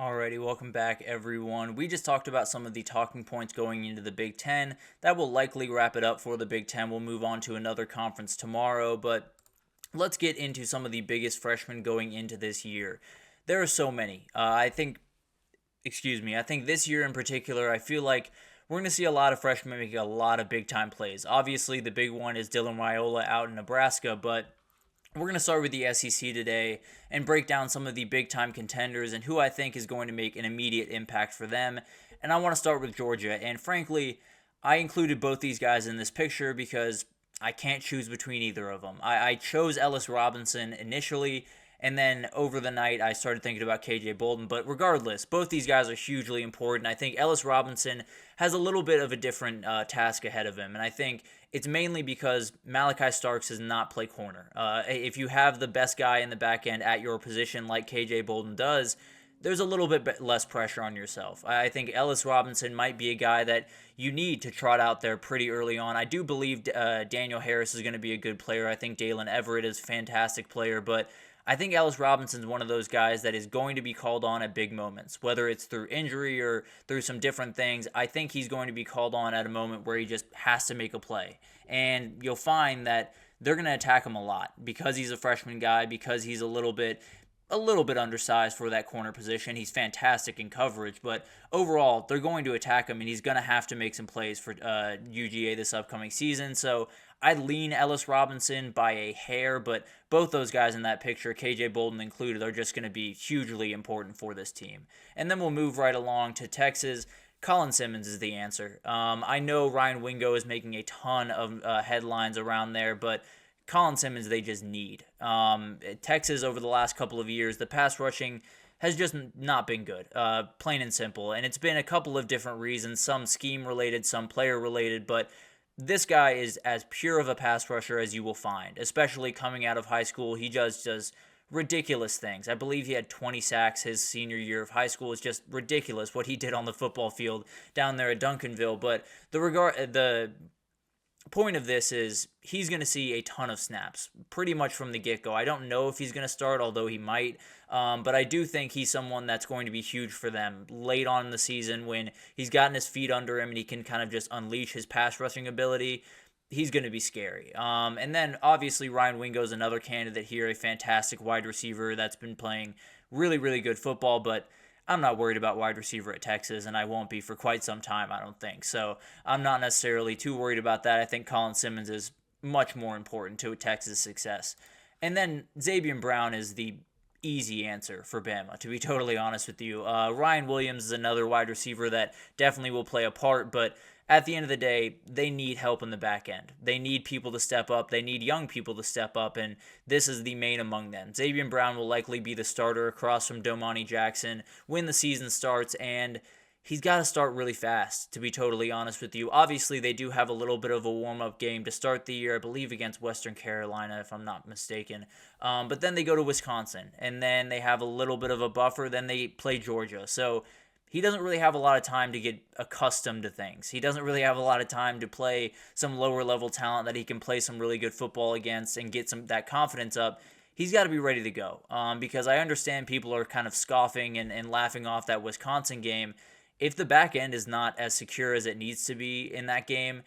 Alrighty, welcome back everyone. We just talked about some of the talking points going into the Big Ten. That will likely wrap it up for the Big Ten. We'll move on to another conference tomorrow, but let's get into some of the biggest freshmen going into this year. There are so many. I think this year in particular, I feel like we're going to see a lot of freshmen making a lot of big time plays. Obviously, the big one is Dylan Raiola out in Nebraska, but we're going to start with the SEC today and break down some of the big time contenders and who I think is going to make an immediate impact for them. And I want to start with Georgia. And frankly, I included both these guys in this picture because I can't choose between either of them. I chose Ellis Robinson initially, and then over the night, I started thinking about KJ Bolden. But regardless, both these guys are hugely important. I think Ellis Robinson has a little bit of a different task ahead of him. And I think it's mainly because Malachi Starks does not play corner. If you have the best guy in the back end at your position like KJ Bolden does, there's a little bit less pressure on yourself. I think Ellis Robinson might be a guy that you need to trot out there pretty early on. I do believe Daniel Harris is going to be a good player. I think Dalen Everett is a fantastic player, but I think Ellis Robinson's one of those guys that is going to be called on at big moments, whether it's through injury or through some different things. I think he's going to be called on at a moment where he just has to make a play. And you'll find that they're going to attack him a lot because he's a freshman guy, because he's a little bit undersized for that corner position. He's fantastic in coverage, but overall, they're going to attack him, and he's going to have to make some plays for UGA this upcoming season. So I'd lean Ellis Robinson by a hair, but both those guys in that picture, KJ Bolden included, are just going to be hugely important for this team. And then we'll move right along to Texas. Colin Simmons is the answer. I know Ryan Wingo is making a ton of headlines around there, but Colin Simmons they just need. Texas over the last couple of years, the pass rushing has just not been good, plain and simple. And it's been a couple of different reasons, some scheme related, some player related, but this guy is as pure of a pass rusher as you will find, especially coming out of high school. He just does ridiculous things. I believe he had 20 sacks his senior year of high school. It's just ridiculous what he did on the football field down there at Duncanville. But the point of this is he's going to see a ton of snaps pretty much from the get-go. I don't know if he's going to start, although he might, but I do think he's someone that's going to be huge for them late on in the season when he's gotten his feet under him and he can kind of just unleash his pass rushing ability. He's going to be scary. And then obviously Ryan Wingo is another candidate here, a fantastic wide receiver that's been playing really, really good football, but I'm not worried about wide receiver at Texas, and I won't be for quite some time, I don't think. So I'm not necessarily too worried about that. I think Colin Simmons is much more important to Texas' success. And then Xavier Brown is the easy answer for Bama, to be totally honest with you. Ryan Williams is another wide receiver that definitely will play a part, but at the end of the day, they need help in the back end. They need people to step up. They need young people to step up, and this is the main among them. Xavier Brown will likely be the starter across from Domani Jackson when the season starts, and he's got to start really fast, to be totally honest with you. Obviously, they do have a little bit of a warm-up game to start the year, I believe against Western Carolina, if I'm not mistaken. But then they go to Wisconsin, and then they have a little bit of a buffer. Then they play Georgia. So he doesn't really have a lot of time to get accustomed to things. He doesn't really have a lot of time to play some lower level talent that he can play some really good football against and get some that confidence up. He's got to be ready to go because I understand people are kind of scoffing and laughing off that Wisconsin game. If the back end is not as secure as it needs to be in that game,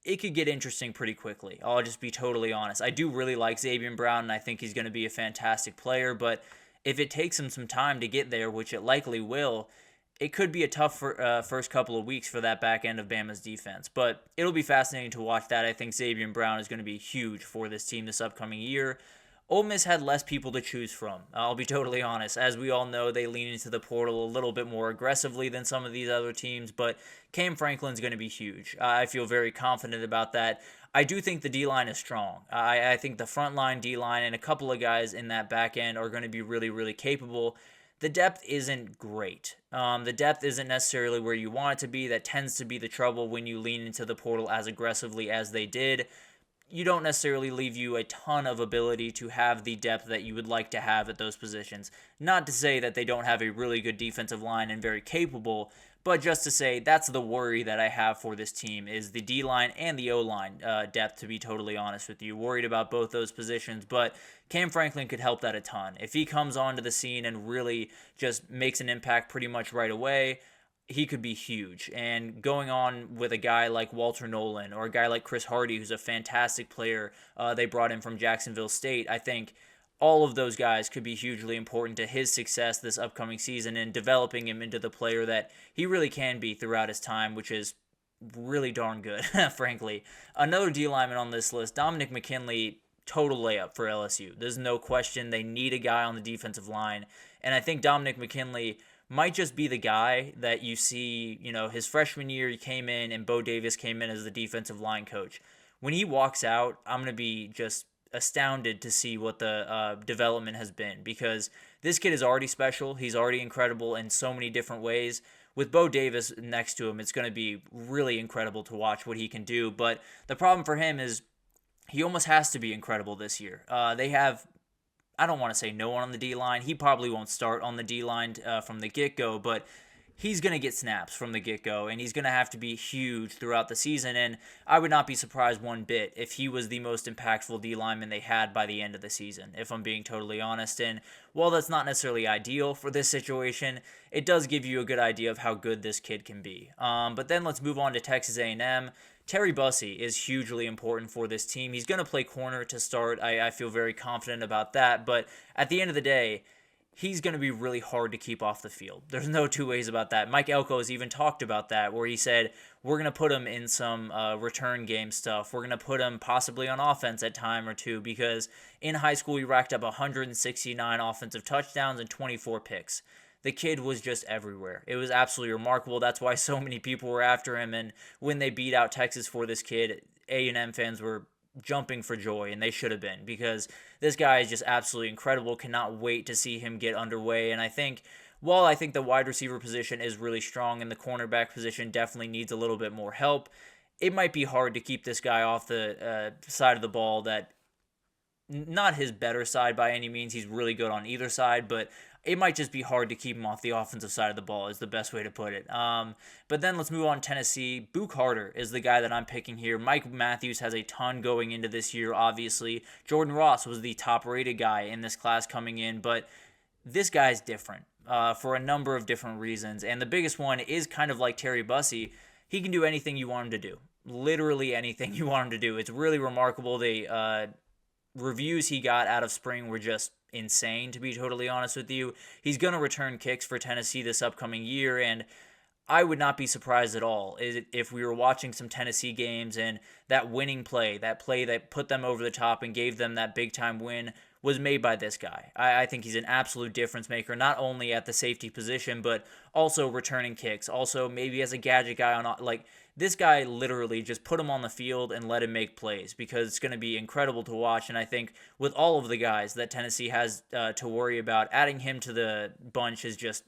it could get interesting pretty quickly. I'll just be totally honest. I do really like Xavier Brown, and I think he's going to be a fantastic player, but if it takes him some time to get there, which it likely will, it could be a tough first couple of weeks for that back end of Bama's defense. But it'll be fascinating to watch that. I think Xavier Brown is going to be huge for this team this upcoming year. Ole Miss had less people to choose from. I'll be totally honest. As we all know, they lean into the portal a little bit more aggressively than some of these other teams, but Cam Franklin's going to be huge. I feel very confident about that. I do think the D-line is strong. I think the front line D-line and a couple of guys in that back end are going to be really, really capable. The depth isn't great. The depth isn't necessarily where you want it to be. That tends to be the trouble when you lean into the portal as aggressively as they did. you don't necessarily leave you a ton of ability to have the depth that you would like to have at those positions. Not to say that they don't have a really good defensive line and very capable, but just to say that's the worry that I have for this team is the D-line and the O-line depth, to be totally honest with you. Worried about both those positions, but Cam Franklin could help that a ton. If he comes onto the scene and really just makes an impact pretty much right away, he could be huge. And going on with a guy like Walter Nolan or a guy like Chris Hardy, who's a fantastic player they brought in from Jacksonville State, I think all of those guys could be hugely important to his success this upcoming season and developing him into the player that he really can be throughout his time, which is really darn good, frankly. Another D lineman on this list, Dominic McKinley, total layup for LSU. There's no question they need a guy on the defensive line. And I think Dominic McKinley might just be the guy that you see, his freshman year he came in and Bo Davis came in as the defensive line coach. When he walks out, I'm going to be just astounded to see what the development has been, because this kid is already special. He's already incredible in so many different ways. With Bo Davis next to him, it's going to be really incredible to watch what he can do. But the problem for him is he almost has to be incredible this year. They have, I don't want to say no one on the D-line. He probably won't start on the D-line from the get-go, but he's going to get snaps from the get-go, and he's going to have to be huge throughout the season, and I would not be surprised one bit if he was the most impactful D-lineman they had by the end of the season, if I'm being totally honest. And while that's not necessarily ideal for this situation, it does give you a good idea of how good this kid can be. But then let's move on to Texas A&M. Terry Bussey is hugely important for this team. He's going to play corner to start. I feel very confident about that, but at the end of the day, he's going to be really hard to keep off the field. There's no two ways about that. Mike Elko has even talked about that, where he said, we're going to put him in some return game stuff. We're going to put him possibly on offense at time or two, because in high school he racked up 169 offensive touchdowns and 24 picks. The kid was just everywhere. It was absolutely remarkable. That's why so many people were after him, and when they beat out Texas for this kid, A&M fans were jumping for joy, and they should have been, because this guy is just absolutely incredible. Cannot wait to see him get underway. And I think, while I think the wide receiver position is really strong and the cornerback position definitely needs a little bit more help, it might be hard to keep this guy off the side of the ball that, not his better side by any means, he's really good on either side, but it might just be hard to keep him off the offensive side of the ball is the best way to put it. But then let's move on to Tennessee. Boo Carter is the guy that I'm picking here. Mike Matthews has a ton going into this year, obviously. Jordan Ross was the top-rated guy in this class coming in, but this guy's different for a number of different reasons. And the biggest one is kind of like Terry Bussey. He can do anything you want him to do. Literally anything you want him to do. It's really remarkable. The reviews he got out of spring were just insane, to be totally honest with you. He's going to return kicks for Tennessee this upcoming year, and I would not be surprised at all if we were watching some Tennessee games and that winning play, that play that put them over the top and gave them that big-time win, was made by this guy. I think he's an absolute difference maker, not only at the safety position, but also returning kicks, also maybe as a gadget guy on, this guy literally just put him on the field and let him make plays, because it's going to be incredible to watch. And I think with all of the guys that Tennessee has to worry about, adding him to the bunch is just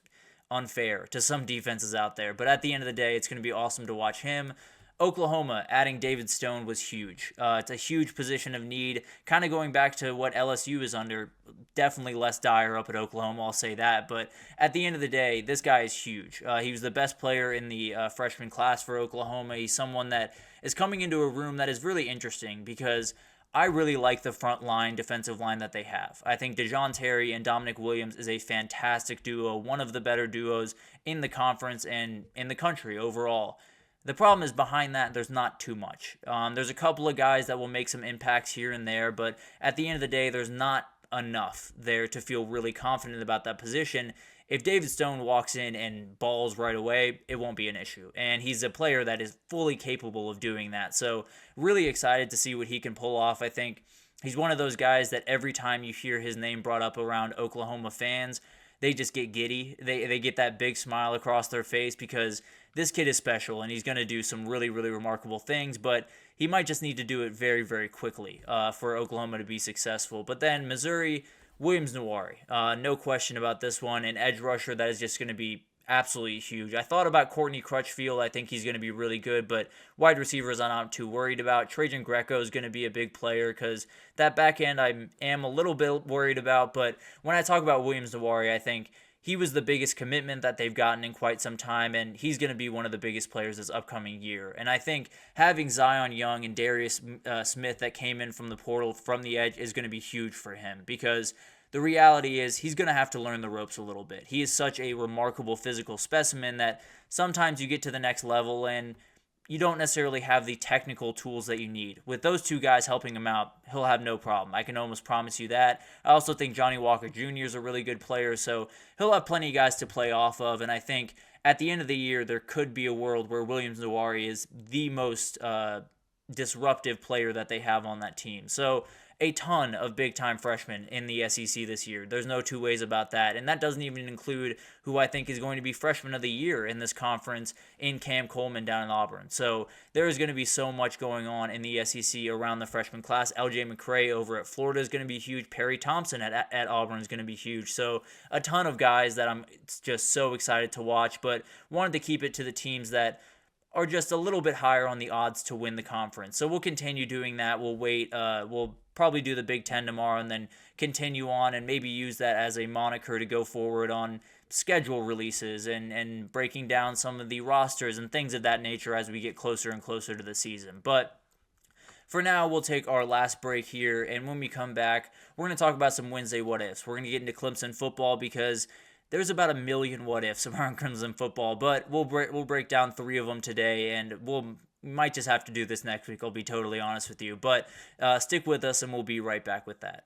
unfair to some defenses out there. But at the end of the day, it's going to be awesome to watch him. Oklahoma, adding David Stone was huge. It's a huge position of need, kind of going back to what LSU is under. Definitely less dire up at Oklahoma, I'll say that. But at the end of the day, this guy is huge. He was the best player in the freshman class for Oklahoma. He's someone that is coming into a room that is really interesting, because I really like the front line, defensive line that they have. I think DeJohn Terry and Dominic Williams is a fantastic duo, one of the better duos in the conference and in the country overall. The problem is behind that, there's not too much. There's a couple of guys that will make some impacts here and there, but at the end of the day, there's not enough there to feel really confident about that position. If David Stone walks in and balls right away, it won't be an issue. And he's a player that is fully capable of doing that. So really excited to see what he can pull off. I think he's one of those guys that every time you hear his name brought up around Oklahoma fans, they just get giddy. They get that big smile across their face, because this kid is special and he's going to do some really, really remarkable things, but he might just need to do it very, very quickly for Oklahoma to be successful. But then Missouri, Williams-Nwaneri, no question about this one, an edge rusher that is just going to be absolutely huge. I thought about Courtney Crutchfield. I think he's going to be really good, but wide receivers I'm not too worried about. Trajan Greco is going to be a big player because that back end I am a little bit worried about. But when I talk about Williams-Nwaneri, I think he was the biggest commitment that they've gotten in quite some time, and he's going to be one of the biggest players this upcoming year. And I think having Zion Young and Darius Smith that came in from the portal from the edge is going to be huge for him because the reality is he's going to have to learn the ropes a little bit. He is such a remarkable physical specimen that sometimes you get to the next level and you don't necessarily have the technical tools that you need. With those two guys helping him out, he'll have no problem. I can almost promise you that. I also think Johnny Walker Jr. is a really good player, so he'll have plenty of guys to play off of, and I think at the end of the year, there could be a world where Williams-Nwaneri is the most disruptive player that they have on that team. So a ton of big-time freshmen in the SEC this year. There's no two ways about that. And that doesn't even include who I think is going to be freshman of the year in this conference in Cam Coleman down in Auburn. So there is going to be so much going on in the SEC around the freshman class. LJ McCray over at Florida is going to be huge. Perry Thompson at Auburn is going to be huge. So a ton of guys that I'm just so excited to watch, but wanted to keep it to the teams that are just a little bit higher on the odds to win the conference. So we'll continue doing that. We'll wait. We'll probably do the Big Ten tomorrow and then continue on and maybe use that as a moniker to go forward on schedule releases and breaking down some of the rosters and things of that nature as we get closer and closer to the season. But for now, we'll take our last break here, and when we come back, we're going to talk about some Wednesday what-ifs. We're going to get into Clemson football because there's about 1 million what-ifs around Crimson football, but we'll break down 3 of them today, and we might just have to do this next week, I'll be totally honest with you. But stick with us, and we'll be right back with that.